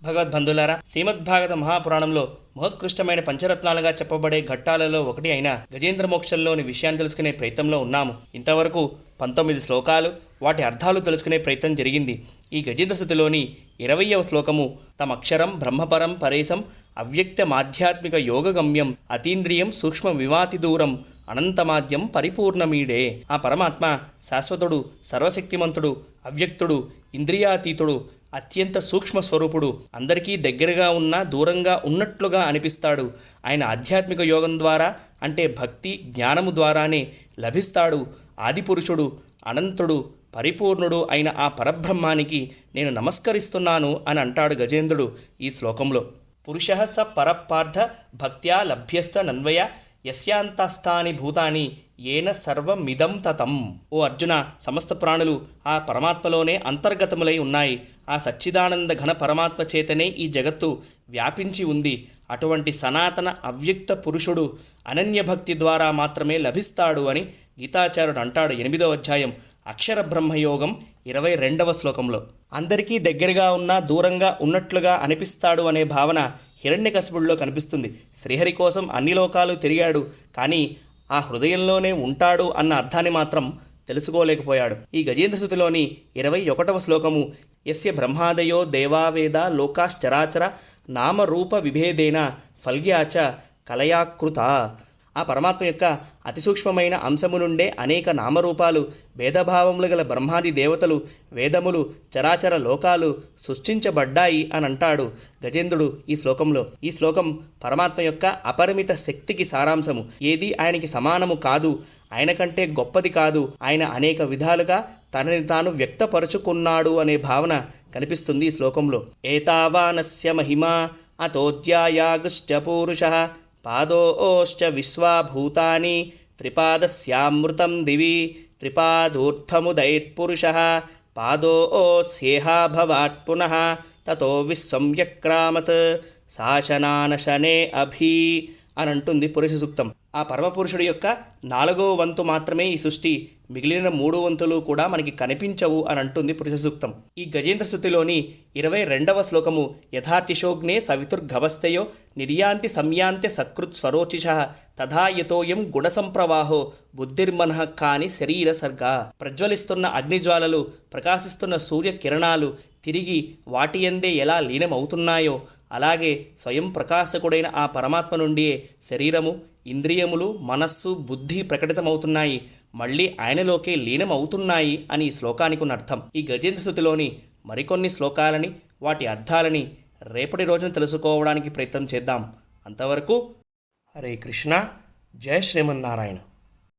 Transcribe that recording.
భగవద్బంధులారా, శ్రీమద్భాగవత మహాపురాణంలో మహోత్కృష్టమైన పంచరత్నాలుగా చెప్పబడే ఘట్టాలలో ఒకటి అయిన గజేంద్ర మోక్షంలోని విషయాన్ని తెలుసుకునే ప్రయత్నంలో ఉన్నాము. ఇంతవరకు 19 శ్లోకాలు, వాటి అర్థాలు తెలుసుకునే ప్రయత్నం జరిగింది. ఈ గజేంద్ర స్థుతిలోని 20వ శ్లోకము తమక్షరం బ్రహ్మపరం పరేశం అవ్యక్త మాధ్యాత్మిక యోగగమ్యం అతీంద్రియం సూక్ష్మ వివాతి దూరం అనంతమాద్యం పరిపూర్ణమీడే. ఆ పరమాత్మ శాశ్వతుడు, సర్వశక్తిమంతుడు, అవ్యక్తుడు, ఇంద్రియాతీతుడు, అత్యంత సూక్ష్మ స్వరూపుడు, అందరికీ దగ్గరగా ఉన్నా దూరంగా ఉన్నట్లుగా అనిపిస్తాడు. ఆయన ఆధ్యాత్మిక యోగం ద్వారా, అంటే భక్తి జ్ఞానము ద్వారానే లభిస్తాడు. ఆదిపురుషుడు, అనంతుడు, పరిపూర్ణుడు అయిన ఆ పరబ్రహ్మానికి నేను నమస్కరిస్తున్నాను అని అంటాడు గజేంద్రుడు ఈ శ్లోకంలో. పురుషః స పరపార్థ భక్త్యా లభ్యస్థ నన్వయ యస్యాంతస్థాని భూతాని ఏన సర్వమిదం తతం. ఓ అర్జున, సమస్త ప్రాణులు ఆ పరమాత్మలోనే అంతర్గతములై ఉన్నాయి. ఆ సచ్చిదానంద ఘన పరమాత్మ చేతనే ఈ జగత్తు వ్యాపించి ఉంది. అటువంటి సనాతన అవ్యక్త పురుషుడు అనన్యభక్తి ద్వారా మాత్రమే లభిస్తాడు అని గీతాచార్యుడు అంటాడు 8వ అధ్యాయం అక్షర బ్రహ్మయోగం 22వ శ్లోకంలో. అందరికీ దగ్గరగా ఉన్నా దూరంగా ఉన్నట్లుగా అనిపిస్తాడు అనే భావన హిరణ్యకశిపుడిలో కనిపిస్తుంది. శ్రీహరి కోసం అన్ని లోకాలు తిరిగాడు, కానీ ఆ హృదయంలోనే ఉంటాడు అన్న అర్థాన్ని మాత్రం తెలుసుకోలేకపోయాడు. ఈ గజేంద్ర స్థుతిలోని 21వ శ్లోకము యస్య బ్రహ్మాదయో దేవావేద లోకాశ్చరాచర నామరూప విభేదేన ఫల్గ్యాచ కలయాకృత. ఆ పరమాత్మ యొక్క అతి సూక్ష్మమైన అంశము నుండే అనేక నామరూపాలు, భేదభావములు గల బ్రహ్మాది దేవతలు, వేదములు, చరాచర లోకాలు సృష్టించబడ్డాయి అని అంటాడు గజేంద్రుడు ఈ శ్లోకంలో. ఈ శ్లోకం పరమాత్మ యొక్క అపరిమిత శక్తికి సారాంశము. ఏది ఆయనకి సమానము కాదు, ఆయన కంటే గొప్పది కాదు. ఆయన అనేక విధాలుగా తనని తాను వ్యక్తపరుచుకున్నాడు అనే భావన కనిపిస్తుంది ఈ శ్లోకంలో. ఏతావానస్య మహిమా అతోద్యాయాగుశ్చ పూరుషః పాదోశ్చ విశ్వాభూతాని త్రిపాదస్యామృతం దివి త్రిపాదోర్థముదైత్పురుషః పాదోస్యేహాభవాత్ పునః తతో విశ్వం వ్యక్రామత్ శాసనానశనే అభి అని అంటుంది పురుష సూక్తం. ఆ పరమపురుషుడి యొక్క 4వ వంతు మాత్రమే ఈ సృష్టి, మిగిలిన 3 వంతులు కూడా మనకి కనిపించవు అని అంటుంది పురుష సూక్తం. ఈ గజేంద్ర స్థుతిలోని 22వ శ్లోకము యథాతిశోగ్నే సవితుర్గవస్తయో నిర్యాంతి సంయాంతి సకృత్ స్వరోచిషః తథా యతోయం గుణసంప్రవాహో బుద్ధిర్మనః కాని శరీర సర్గ. ప్రజ్వలిస్తున్న అగ్నిజ్వాలలు, ప్రకాశిస్తున్న సూర్యకిరణాలు తిరిగి వాటియందే ఎలా లీనమవుతున్నాయో, అలాగే స్వయం ప్రకాశకుడైన ఆ పరమాత్మ నుండియే శరీరము, ఇంద్రియములు, మనస్సు, బుద్ధి ప్రకటితమవుతున్నాయి, మళ్ళీ ఆయనలోకే లీనమవుతున్నాయి అని ఈ శ్లోకానికి ఉన్న అర్థం. ఈ గజేంద్ర స్థుతిలోని మరికొన్ని శ్లోకాలని, వాటి అర్థాలని రేపటి రోజున తెలుసుకోవడానికి ప్రయత్నం చేద్దాం. అంతవరకు హరే కృష్ణ, జయ శ్రీమన్నారాయణ.